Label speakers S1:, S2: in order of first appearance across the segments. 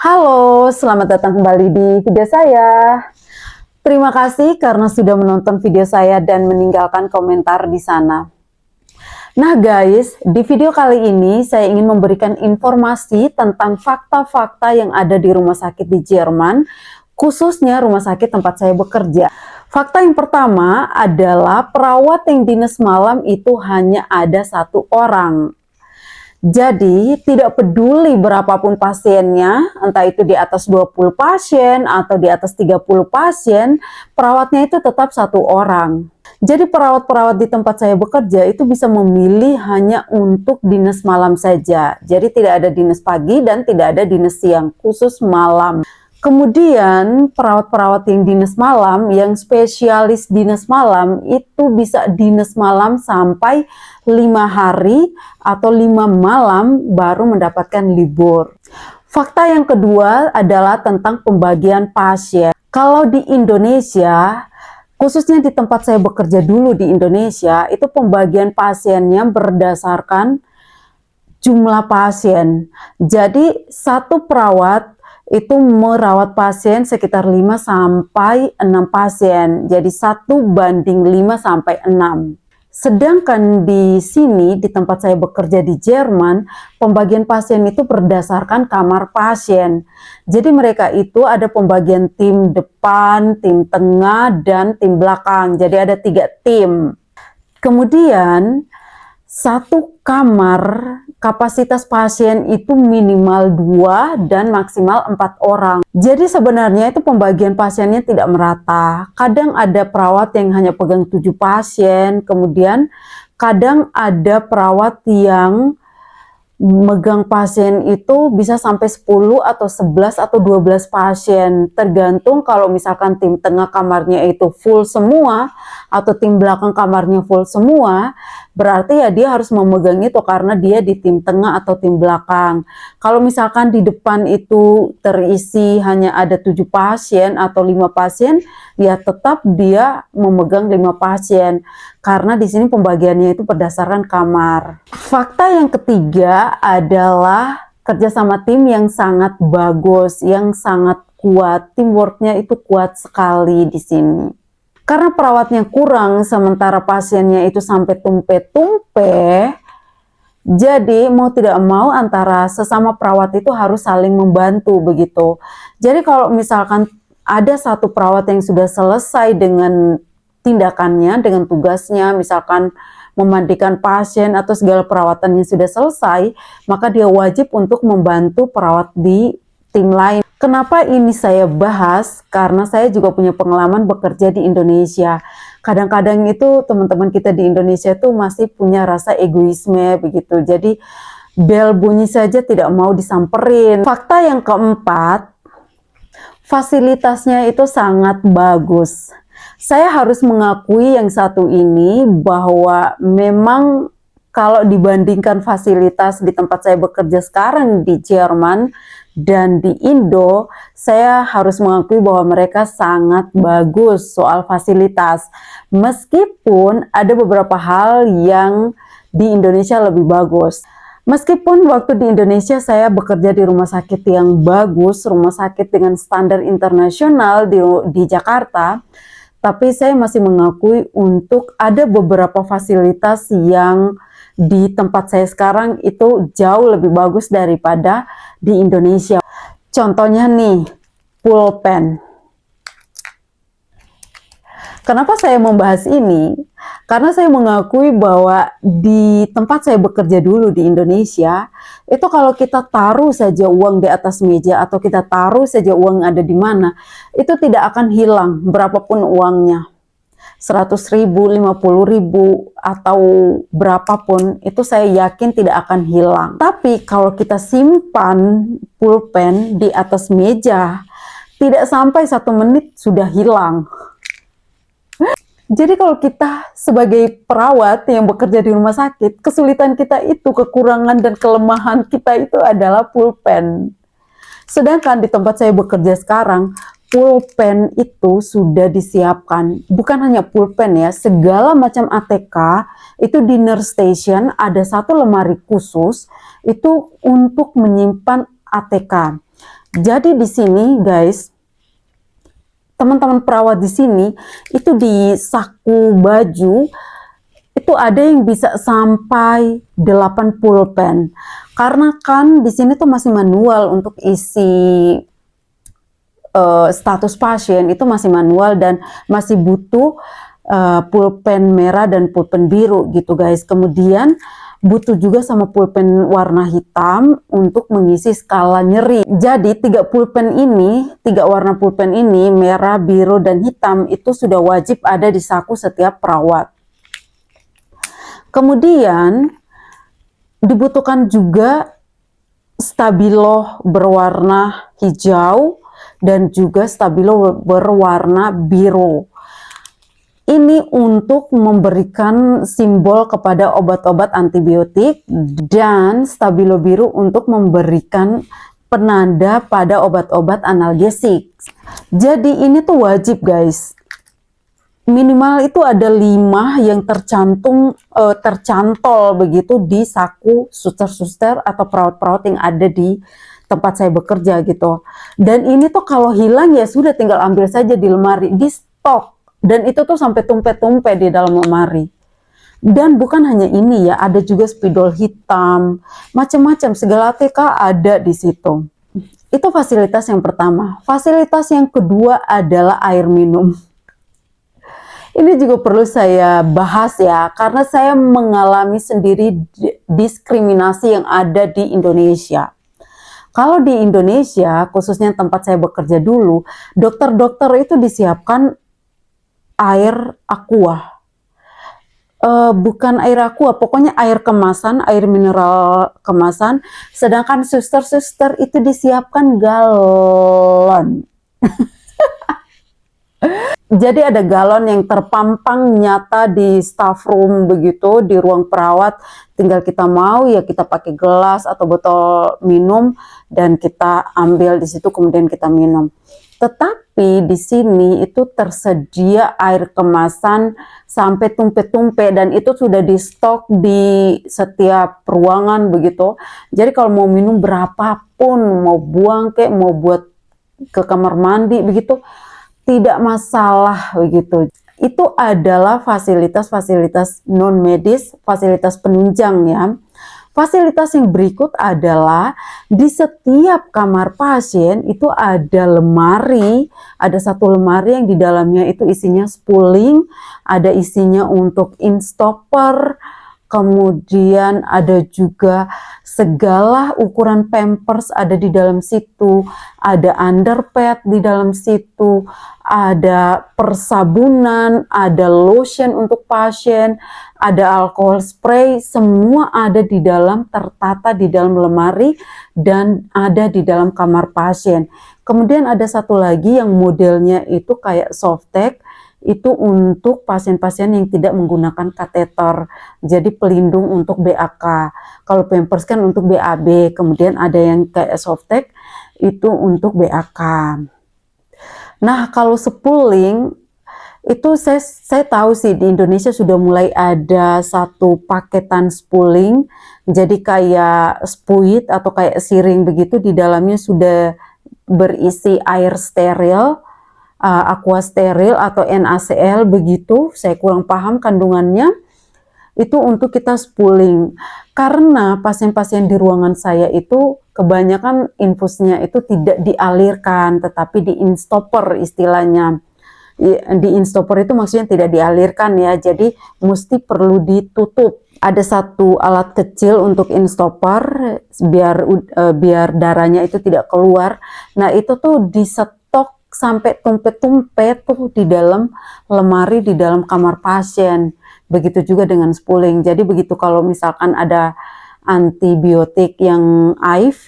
S1: Halo, selamat datang kembali di video saya. Terima kasih karena sudah menonton video saya dan meninggalkan komentar di sana. Nah guys, di video kali ini saya ingin memberikan informasi tentang fakta-fakta yang ada di rumah sakit di Jerman, khususnya rumah sakit tempat saya bekerja. Fakta yang pertama adalah perawat yang dinas malam itu hanya ada 1 orang. Jadi, tidak peduli berapapun pasiennya, entah itu di atas 20 pasien atau di atas 30 pasien, perawatnya itu tetap 1 orang. Jadi, perawat-perawat di tempat saya bekerja itu bisa memilih hanya untuk dinas malam saja. Jadi, tidak ada dinas pagi dan tidak ada dinas siang, khusus malam. Kemudian perawat-perawat yang dinas malam, yang spesialis dinas malam itu bisa dinas malam sampai 5 hari atau 5 malam baru mendapatkan libur. Fakta yang kedua adalah tentang pembagian pasien. Kalau di Indonesia, khususnya di tempat saya bekerja dulu di Indonesia, itu pembagian pasiennya berdasarkan jumlah pasien. Jadi satu perawat itu merawat pasien sekitar 5 sampai 6 pasien. Jadi 1:5 sampai 6. Sedangkan di sini, di tempat saya bekerja di Jerman, pembagian pasien itu berdasarkan kamar pasien. Jadi mereka itu ada pembagian tim depan, tim tengah, dan tim belakang. Jadi ada 3 tim. Kemudian, satu kamar kapasitas pasien itu minimal 2 dan maksimal 4 orang. Jadi sebenarnya itu pembagian pasiennya tidak merata. Kadang ada perawat yang hanya pegang 7 pasien, kemudian kadang ada perawat yang megang pasien itu bisa sampai 10 atau 11 atau 12 pasien. Tergantung kalau misalkan tim tengah kamarnya itu full semua atau tim belakang kamarnya full semua, berarti ya dia harus memegang itu karena dia di tim tengah atau tim belakang. Kalau misalkan di depan itu terisi hanya ada 7 pasien atau 5 pasien, ya tetap dia memegang 5 pasien. Karena di sini pembagiannya itu berdasarkan kamar. Fakta yang ketiga adalah kerjasama tim yang sangat bagus, yang sangat kuat. Teamworknya itu kuat sekali di sini. Karena perawatnya kurang, sementara pasiennya itu sampai tumpe-tumpe, jadi mau tidak mau antara sesama perawat itu harus saling membantu begitu. Jadi kalau misalkan ada satu perawat yang sudah selesai dengan tindakannya, dengan tugasnya, misalkan memandikan pasien atau segala perawatannya sudah selesai, maka dia wajib untuk membantu perawat di tim lain. Kenapa ini saya bahas? Karena saya juga punya pengalaman bekerja di Indonesia. Kadang-kadang itu teman-teman kita di Indonesia itu masih punya rasa egoisme begitu. Jadi bel bunyi saja tidak mau disamperin. Fakta yang keempat, fasilitasnya itu sangat bagus. Saya harus mengakui yang satu ini bahwa memang kalau dibandingkan fasilitas di tempat saya bekerja sekarang di Jerman dan di Indo, saya harus mengakui bahwa mereka sangat bagus soal fasilitas. Meskipun ada beberapa hal yang di Indonesia lebih bagus. Meskipun waktu di Indonesia saya bekerja di rumah sakit yang bagus, rumah sakit dengan standar internasional di Jakarta, tapi saya masih mengakui untuk ada beberapa fasilitas yang di tempat saya sekarang itu jauh lebih bagus daripada di Indonesia. Contohnya nih, pulpen. Kenapa saya membahas ini? Karena saya mengakui bahwa di tempat saya bekerja dulu di Indonesia, itu kalau kita taruh saja uang di atas meja atau kita taruh saja uang ada di mana, itu tidak akan hilang berapapun uangnya. 100.000, 50.000 atau berapapun, itu saya yakin tidak akan hilang. Tapi kalau kita simpan pulpen di atas meja, tidak sampai 1 menit sudah hilang. Jadi kalau kita sebagai perawat yang bekerja di rumah sakit, kesulitan kita itu, kekurangan dan kelemahan kita itu adalah pulpen. Sedangkan di tempat saya bekerja sekarang, pulpen itu sudah disiapkan. Bukan hanya pulpen ya, segala macam ATK, itu di nurse station ada satu lemari khusus, itu untuk menyimpan ATK. Jadi di sini guys, teman-teman perawat di sini itu di saku baju itu ada yang bisa sampai 8 pulpen. Karena kan di sini tuh masih manual untuk isi status pasien, itu masih manual dan masih butuh pulpen merah dan pulpen biru gitu guys. Kemudian butuh juga sama pulpen warna hitam untuk mengisi skala nyeri. Jadi 3 warna pulpen ini, merah, biru, dan hitam, itu sudah wajib ada di saku setiap perawat. Kemudian dibutuhkan juga stabilo berwarna hijau dan juga stabilo berwarna biru. Ini untuk memberikan simbol kepada obat-obat antibiotik, dan stabilo biru untuk memberikan penanda pada obat-obat analgesik. Jadi ini tuh wajib guys. Minimal itu ada 5 yang tercantol begitu di saku suster-suster atau perawat-perawat yang ada di tempat saya bekerja gitu. Dan ini tuh kalau hilang ya sudah, tinggal ambil saja di lemari, di stok. Dan itu tuh sampai tumpet-tumpet di dalam lemari. Dan bukan hanya ini ya, ada juga spidol hitam, macam-macam, segala TK ada di situ. Itu fasilitas yang pertama. Fasilitas yang kedua adalah air minum. Ini juga perlu saya bahas ya, karena saya mengalami sendiri diskriminasi yang ada di Indonesia. Kalau di Indonesia, khususnya tempat saya bekerja dulu, dokter-dokter itu disiapkan air aqua. Bukan air aqua, pokoknya air kemasan, air mineral kemasan. Sedangkan suster-suster itu disiapkan galon. Jadi ada galon yang terpampang nyata di staff room begitu, di ruang perawat. Tinggal kita mau ya kita pakai gelas atau botol minum dan kita ambil di situ kemudian kita minum. Tetapi di sini itu tersedia air kemasan sampai tumpet-tumpet dan itu sudah di stok di setiap ruangan begitu. Jadi kalau mau minum berapapun, mau buang kek, mau buat ke kamar mandi begitu, tidak masalah begitu. Itu adalah fasilitas-fasilitas non medis, fasilitas penunjang ya. Fasilitas yang berikut adalah di setiap kamar pasien itu ada lemari, ada satu lemari yang di dalamnya itu isinya spooling, ada isinya untuk instopper, kemudian ada juga segala ukuran pampers ada di dalam situ, ada underpad di dalam situ, ada persabunan, ada lotion untuk pasien, ada alkohol spray, semua ada di dalam, tertata di dalam lemari dan ada di dalam kamar pasien. Kemudian ada satu lagi yang modelnya itu kayak softtek, itu untuk pasien-pasien yang tidak menggunakan kateter, jadi pelindung untuk BAK. Kalau pampers kan untuk BAB, kemudian ada yang kayak softtek itu untuk BAK. Nah kalau spooling itu saya tahu sih di Indonesia sudah mulai ada satu paketan spooling, jadi kayak spuit atau kayak siring begitu, di dalamnya sudah berisi air steril, aqua steril atau NaCl begitu, saya kurang paham kandungannya. Itu untuk kita spooling, karena pasien-pasien di ruangan saya itu kebanyakan infusnya itu tidak dialirkan tetapi di instopper istilahnya. Di instopper itu maksudnya tidak dialirkan ya, jadi mesti perlu ditutup. Ada satu alat kecil untuk instopper biar darahnya itu tidak keluar. Nah itu tuh di sampai tumpet-tumpet tuh di dalam lemari di dalam kamar pasien. Begitu juga dengan spooling. Jadi begitu kalau misalkan ada antibiotik yang IV,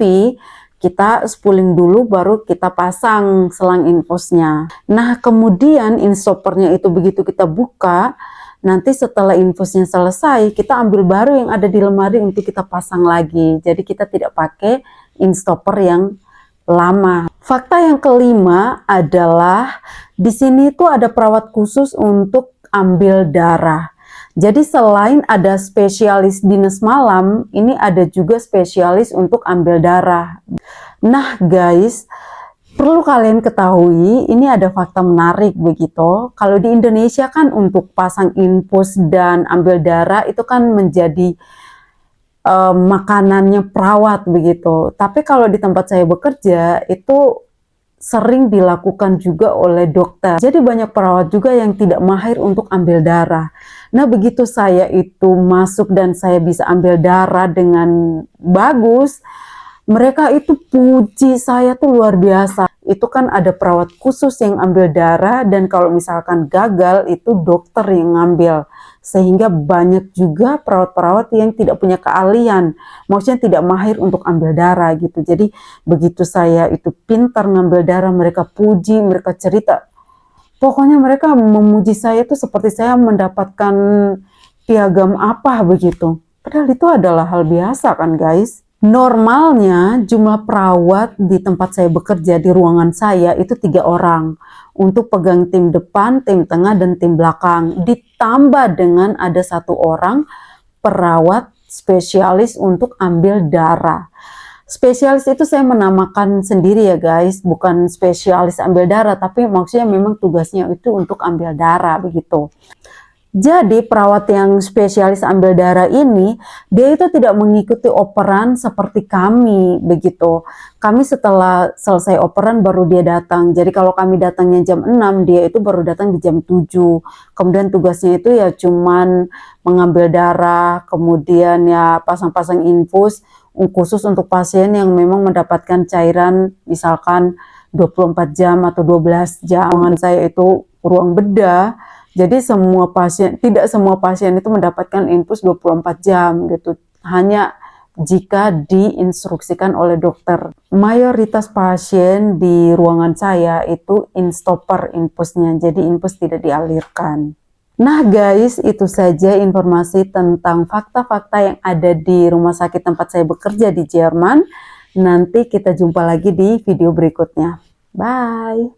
S1: kita spooling dulu baru kita pasang selang infusnya. Nah kemudian instoppernya itu begitu kita buka, nanti setelah infusnya selesai kita ambil baru yang ada di lemari untuk kita pasang lagi. Jadi kita tidak pakai instopper yang lama. Fakta yang kelima adalah di sini tuh ada perawat khusus untuk ambil darah. Jadi selain ada spesialis dinas malam, ini ada juga spesialis untuk ambil darah. Nah guys, perlu kalian ketahui, ini ada fakta menarik begitu. Kalau di Indonesia kan untuk pasang infus dan ambil darah itu kan menjadi makanannya perawat begitu. Tapi kalau di tempat saya bekerja itu sering dilakukan juga oleh dokter. Jadi banyak perawat juga yang tidak mahir untuk ambil darah. Nah begitu saya itu masuk dan saya bisa ambil darah dengan bagus, mereka itu puji saya tuh luar biasa. Itu kan ada perawat khusus yang ambil darah, dan kalau misalkan gagal itu dokter yang ngambil. Sehingga banyak juga perawat-perawat yang tidak punya keahlian, maksudnya tidak mahir untuk ambil darah gitu. Jadi begitu saya itu pintar ngambil darah, mereka puji, mereka cerita. Pokoknya mereka memuji saya tuh seperti saya mendapatkan piagam apa begitu. Padahal itu adalah hal biasa kan guys. Normalnya jumlah perawat di tempat saya bekerja di ruangan saya itu 3 orang untuk pegang tim depan, tim tengah, dan tim belakang. Ditambah dengan ada 1 orang perawat spesialis untuk ambil darah. Spesialis itu saya menamakan sendiri ya guys, bukan spesialis ambil darah, tapi maksudnya memang tugasnya itu untuk ambil darah begitu. Jadi perawat yang spesialis ambil darah ini, dia itu tidak mengikuti operan seperti kami begitu. Kami setelah selesai operan baru dia datang. Jadi kalau kami datangnya jam 6, dia itu baru datang di jam 7. Kemudian tugasnya itu ya cuman mengambil darah, kemudian ya pasang-pasang infus khusus untuk pasien yang memang mendapatkan cairan misalkan 24 jam atau 12 jam. Ruangan saya itu ruang bedah. Jadi tidak semua pasien itu mendapatkan infus 24 jam gitu. Hanya jika diinstruksikan oleh dokter. Mayoritas pasien di ruangan saya itu in-stopper infusnya. Jadi infus tidak dialirkan. Nah guys, itu saja informasi tentang fakta-fakta yang ada di rumah sakit tempat saya bekerja di Jerman. Nanti kita jumpa lagi di video berikutnya. Bye!